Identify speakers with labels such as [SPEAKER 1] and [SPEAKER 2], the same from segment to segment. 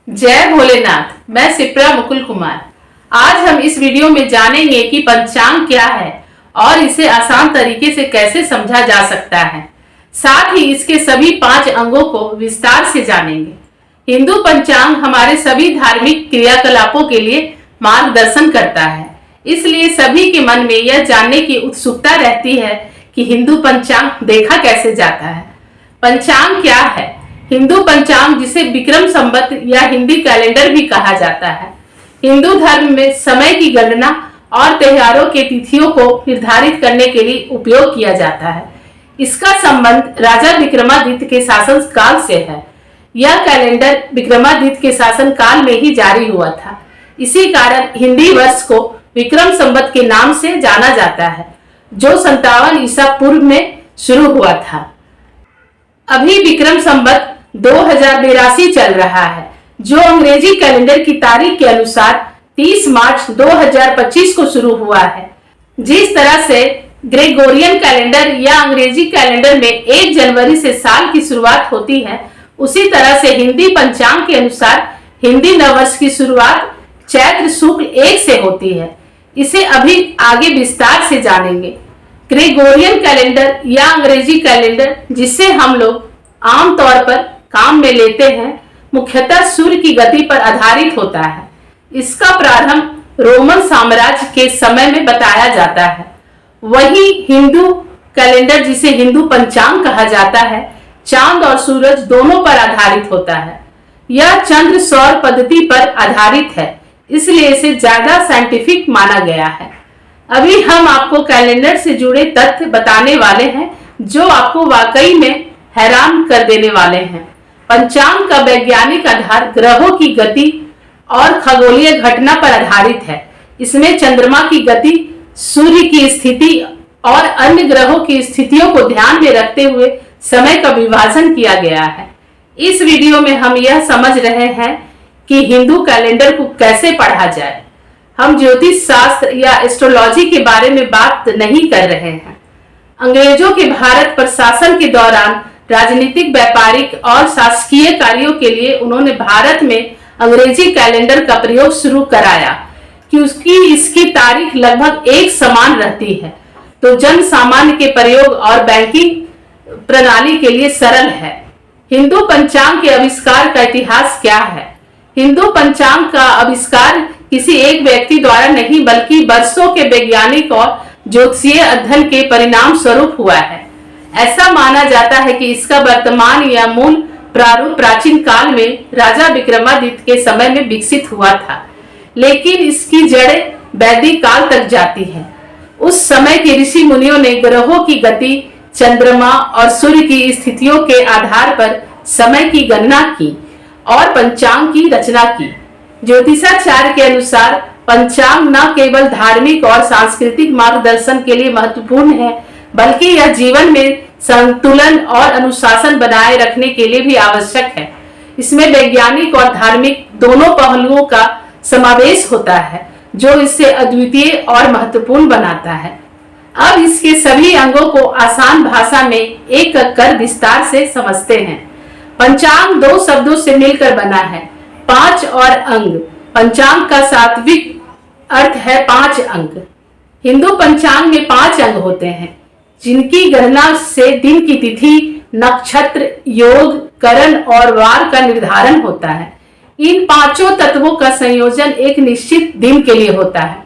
[SPEAKER 1] जय भोलेनाथ। मैं सिप्रा मुकुल कुमार। आज हम इस वीडियो में जानेंगे कि पंचांग क्या है और इसे आसान तरीके से कैसे समझा जा सकता है। साथ ही इसके सभी 5 अंगों को विस्तार से जानेंगे। हिंदू पंचांग हमारे सभी धार्मिक क्रियाकलापों के लिए मार्गदर्शन करता है, इसलिए सभी के मन में यह जानने की उत्सुकता रहती है कि हिंदू पंचांग देखा कैसे जाता है। पंचांग क्या है? हिंदू पंचांग, जिसे विक्रम संवत या हिंदी कैलेंडर भी कहा जाता है, हिंदू धर्म में समय की गणना और त्योहारों के तिथियों को निर्धारित करने के लिए उपयोग किया जाता है। इसका संबंध राजा विक्रमादित्य के शासन काल से है। यह कैलेंडर विक्रमादित्य के शासन काल में ही जारी हुआ था। इसी कारण हिंदी वर्ष को विक्रम संवत के नाम से जाना जाता है, जो 57 ईसा पूर्व में शुरू हुआ था। अभी विक्रम संवत 2082 चल रहा है, जो अंग्रेजी कैलेंडर की तारीख के अनुसार 30 मार्च 2025 को शुरू हुआ है। जिस तरह से ग्रेगोरियन कैलेंडर या अंग्रेजी कैलेंडर में 1 जनवरी से साल की शुरुआत होती है, उसी तरह से हिंदी पंचांग के अनुसार हिंदी नववर्ष की शुरुआत चैत्र शुक्ल 1 से होती है। इसे अभी आगे विस्तार से जानेंगे। ग्रेगोरियन कैलेंडर या अंग्रेजी कैलेंडर, जिसे हम लोग आमतौर पर काम में लेते हैं, मुख्यतः सूर्य की गति पर आधारित होता है। इसका प्रारंभ रोमन साम्राज्य के समय में बताया जाता है। वही हिंदू कैलेंडर, जिसे हिंदू पंचांग कहा जाता है, चांद और सूरज दोनों पर आधारित होता है। यह चंद्र सौर पद्धति पर आधारित है, इसलिए इसे ज्यादा साइंटिफिक माना गया है। अभी हम आपको कैलेंडर से जुड़े तथ्य बताने वाले हैं, जो आपको वाकई में हैरान कर देने वाले हैं। पंचांग का वैज्ञानिक आधार ग्रहों की गति और खगोलीय घटना पर आधारित है। इसमें चंद्रमा की गति, सूर्य की स्थिति और अन्य ग्रहों की स्थितियों को ध्यान में रखते हुए समय का विभाजन किया गया है। इस वीडियो में हम यह समझ रहे हैं कि हिंदू कैलेंडर को कैसे पढ़ा जाए। हम ज्योतिष शास्त्र या एस्ट्रोलॉजी के बारे में बात नहीं कर रहे हैं। अंग्रेजों के भारत पर शासन के दौरान राजनीतिक, व्यापारिक और शासकीय कार्यों के लिए उन्होंने भारत में अंग्रेजी कैलेंडर का प्रयोग शुरू कराया कि इसकी तारीख लगभग एक समान रहती है, तो जन सामान्य के प्रयोग और बैंकिंग प्रणाली के लिए सरल है। हिंदू पंचांग के आविष्कार का इतिहास क्या है? हिंदू पंचांग का आविष्कार किसी एक व्यक्ति द्वारा नहीं, बल्कि वर्षों के वैज्ञानिक और ज्योतिषीय अध्ययन के परिणाम स्वरूप हुआ है। ऐसा माना जाता है कि इसका वर्तमान या मूल प्रारूप प्राचीन काल में राजा विक्रमादित्य के समय में विकसित हुआ था, लेकिन इसकी जड़ें वैदिक काल तक जाती हैं। उस समय के ऋषि मुनियों ने ग्रहों की गति, चंद्रमा और सूर्य की स्थितियों के आधार पर समय की गणना की और पंचांग की रचना की। ज्योतिषाचार्य के अनुसार पंचांग न केवल धार्मिक और सांस्कृतिक मार्गदर्शन के लिए महत्वपूर्ण है, बल्कि यह जीवन में संतुलन और अनुशासन बनाए रखने के लिए भी आवश्यक है। इसमें वैज्ञानिक और धार्मिक दोनों पहलुओं का समावेश होता है, जो इसे अद्वितीय और महत्वपूर्ण बनाता है। अब इसके सभी अंगों को आसान भाषा में एक कर विस्तार से समझते हैं। पंचांग 2 शब्दों से मिलकर बना है, 5 और अंग। पंचांग का सात्विक अर्थ है 5 अंग। हिंदू पंचांग में 5 अंग होते हैं, जिनकी गणना से दिन की तिथि, नक्षत्र, योग, करण और वार का निर्धारण होता है। इन 5 तत्वों का संयोजन एक निश्चित दिन के लिए होता है।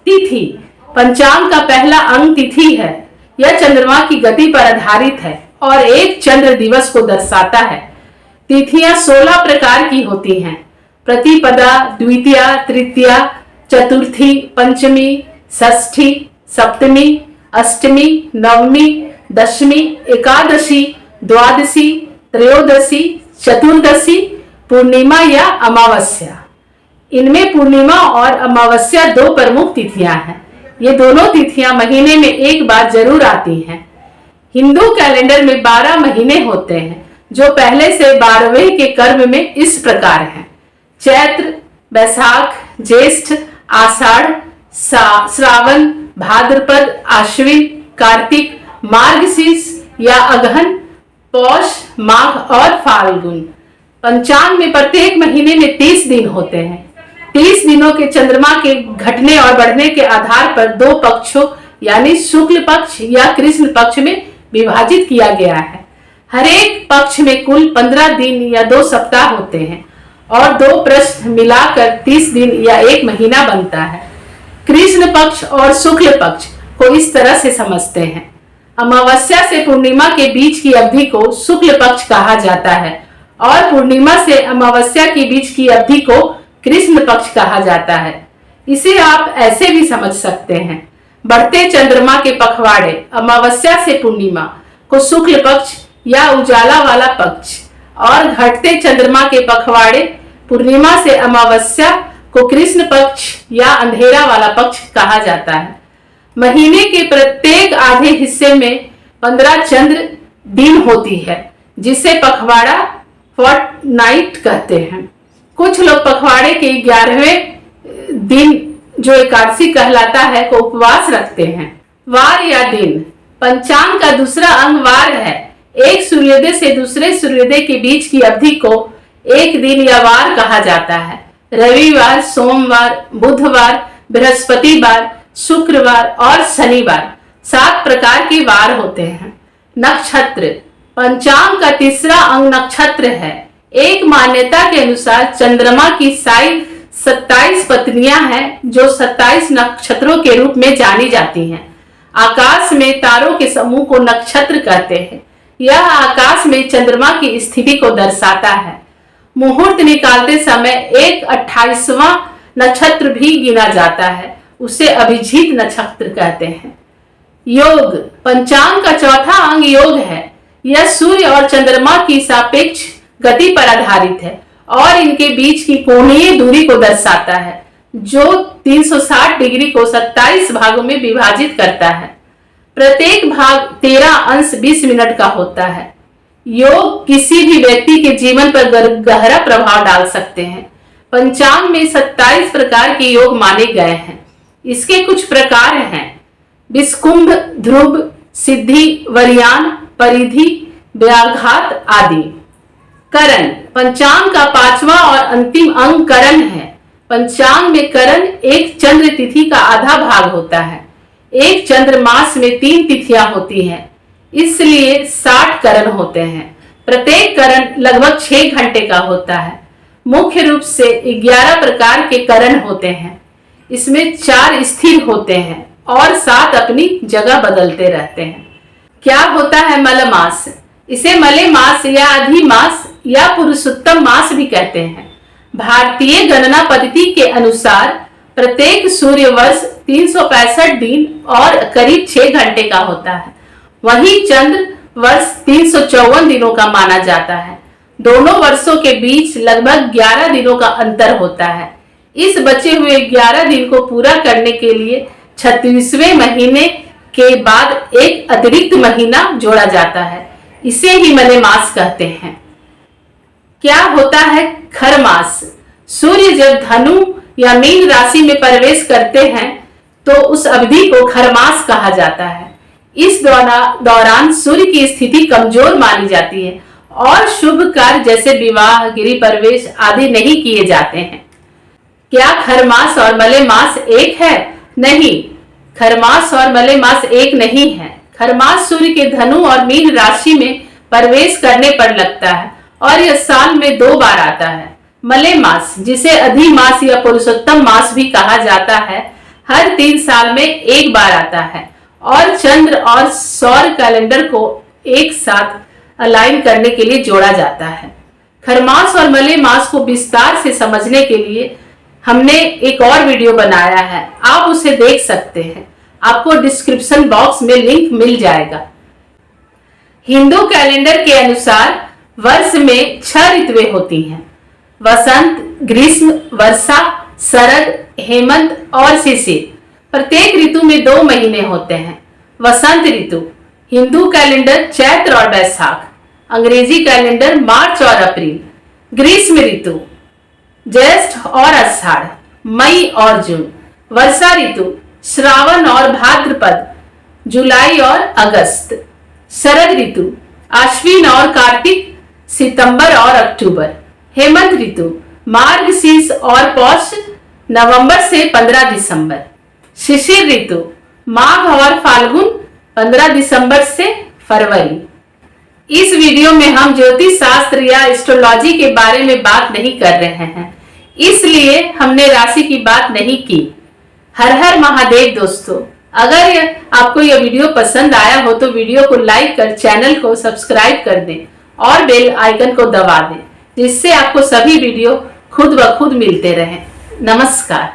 [SPEAKER 1] तिथि, पंचांग का पहला अंग तिथि है। यह चंद्रमा की गति पर आधारित है और एक चंद्र दिवस को दर्शाता है। तिथियां 16 प्रकार की होती हैं: प्रतिपदा, द्वितीया, तृतीया, चतुर्थी, पंचमी, षष्ठी, सप्तमी, अष्टमी, नवमी, दशमी, एकादशी, द्वादशी, त्रयोदशी, चतुर्दशी, पूर्णिमा या अमावस्या। इनमें पूर्णिमा और अमावस्या 2 प्रमुख तिथियां हैं। ये दोनों तिथियां महीने में एक बार जरूर आती हैं। हिंदू कैलेंडर में 12 महीने होते हैं, जो पहले से 12वें के क्रम में इस प्रकार हैं: चैत्र, वैशाख, ज्येष्ठ, आषाढ़, श्रावण, भाद्रपद, आश्विन, कार्तिक, मार्गशीर्ष या अगहन, पौष, माघ और फाल्गुन। पंचांग में प्रत्येक महीने में 30 दिन होते हैं। 30 दिनों के चंद्रमा के घटने और बढ़ने के आधार पर दो पक्षों यानी शुक्ल पक्ष या कृष्ण पक्ष में विभाजित किया गया है। हर एक पक्ष में कुल 15 दिन या 2 सप्ताह होते हैं और 2 पृष्ठ मिलाकर 30 दिन या 1 महीना बनता है। कृष्ण पक्ष और शुक्ल पक्ष को इस तरह से समझते हैं। अमावस्या से पूर्णिमा के बीच की अवधि को शुक्ल पक्ष कहा जाता है और पूर्णिमा से अमावस्या के बीच की अवधि को कृष्ण पक्ष कहा जाता है। इसे आप ऐसे भी समझ सकते हैं, बढ़ते चंद्रमा के पखवाड़े अमावस्या से पूर्णिमा को शुक्ल पक्ष या उजाला वाला पक्ष और घटते चंद्रमा के पखवाड़े पूर्णिमा से अमावस्या को कृष्ण पक्ष या अंधेरा वाला पक्ष कहा जाता है। महीने के प्रत्येक आधे हिस्से में 15 चंद्र दिन होती है जिसे पखवाड़ा फोर्टनाइट कहते हैं। कुछ लोग पखवाड़े के 11वें दिन जो एकादशी कहलाता है को उपवास रखते हैं। वार या दिन, पंचांग का दूसरा अंग वार है। एक सूर्योदय से दूसरे सूर्योदय के बीच की अवधि को एक दिन या वार कहा जाता है। रविवार, सोमवार, बुधवार, बृहस्पतिवार, शुक्रवार और शनिवार 7 प्रकार के वार होते हैं। नक्षत्र, पंचांग का तीसरा अंग नक्षत्र है। एक मान्यता के अनुसार चंद्रमा की 27 पत्नियां हैं जो 27 नक्षत्रों के रूप में जानी जाती हैं। आकाश में तारों के समूह को नक्षत्र कहते हैं। यह आकाश में चंद्रमा की स्थिति को दर्शाता है। मुहूर्त निकालते समय एक 28वां नक्षत्र भी गिना जाता है, उसे अभिजीत नक्षत्र कहते हैं। योग, पंचांग का चौथा अंग योग है। यह सूर्य और चंद्रमा की सापेक्ष गति पर आधारित है और इनके बीच की कोणीय दूरी को दर्शाता है जो 360 डिग्री को 27 भागों में विभाजित करता है। प्रत्येक भाग 13 अंश 20 मिनट का होता है। योग किसी भी व्यक्ति के जीवन पर गहरा प्रभाव डाल सकते हैं। पंचांग में 27 प्रकार के योग माने गए हैं। इसके कुछ प्रकार हैं: विषकुंभ, ध्रुव, सिद्धि, वरियान, परिधि, व्याघात आदि। करण, पंचांग का 5वां और अंतिम अंग करण है। पंचांग में करण एक चंद्र तिथि का आधा भाग होता है। एक चंद्र मास में 3 तिथियां होती हैं, इसलिए 60 करण होते हैं। प्रत्येक करण लगभग 6 घंटे का होता है। मुख्य रूप से 11 प्रकार के करण होते हैं। इसमें 4 स्थिर होते हैं और 7 अपनी जगह बदलते रहते हैं। क्या होता है मलमास? इसे मले मास या अधिमास या पुरुषोत्तम मास भी कहते हैं। भारतीय गणना पद्धति के अनुसार प्रत्येक सूर्य वर्ष 365 दिन और करीब 6 घंटे का होता है। वहीं चंद्र वर्ष 354 दिनों का माना जाता है। दोनों वर्षों के बीच लगभग 11 दिनों का अंतर होता है। इस बचे हुए 11 दिन को पूरा करने के लिए 36वें महीने के बाद एक अतिरिक्त महीना जोड़ा जाता है। इसे ही मलेमास कहते हैं। क्या होता है खरमास? सूर्य जब धनु या मीन राशि में प्रवेश करते हैं तो उस अवधि को खरमास कहा जाता है। इस दौरान सूर्य की स्थिति कमजोर मानी जाती है और शुभ कार्य जैसे विवाह, गृह प्रवेश आदि नहीं किए जाते हैं। क्या खरमास और मलेमास एक है? नहीं, खरमास और मलेमास एक नहीं है। खरमास सूर्य के धनु और मीन राशि में प्रवेश करने पर लगता है और यह साल में 2 बार आता है। मलेमास, जिसे अधिमास या पुरुषोत्तम मास भी कहा जाता है, हर 3 साल में 1 बार आता है और चंद्र और सौर कैलेंडर को एक साथ अलाइन करने के लिए जोड़ा जाता है। खरमास और मलेमास को विस्तार से समझने के लिए हमने एक और वीडियो बनाया है, आप उसे देख सकते हैं। आपको डिस्क्रिप्शन बॉक्स में लिंक मिल जाएगा। हिंदू कैलेंडर के अनुसार वर्ष में 6 ऋतुएं होती हैं: वसंत, ग्रीष्म, वर्षा, शरद, हेमंत और शिशिर। प्रत्येक ऋतु में 2 महीने होते हैं। वसंत ऋतु हिंदू कैलेंडर चैत्र और बैसाख, अंग्रेजी कैलेंडर मार्च और अप्रैल। ग्रीष्म ऋतु ज्येष्ठ और आषाढ़, मई और जून। वर्षा ऋतु श्रावण और भाद्रपद, जुलाई और अगस्त। शरद ऋतु आश्विन और कार्तिक, सितंबर और अक्टूबर। हेमंत ऋतु मार्गशीर्ष और पौष नवंबर से 15 दिसंबर। शिशिर ऋतु माघ और फाल्गुन 15 दिसंबर से फरवरी। इस वीडियो में हम ज्योतिष शास्त्र या एस्ट्रोलॉजी के बारे में बात नहीं कर रहे हैं, इसलिए हमने राशि की बात नहीं की। हर हर महादेव दोस्तों, अगर आपको यह वीडियो पसंद आया हो तो वीडियो को लाइक कर चैनल को सब्सक्राइब कर दें और बेल आइकन को दबा दें, जिससे आपको सभी वीडियो खुद ब खुद मिलते रहें। नमस्कार।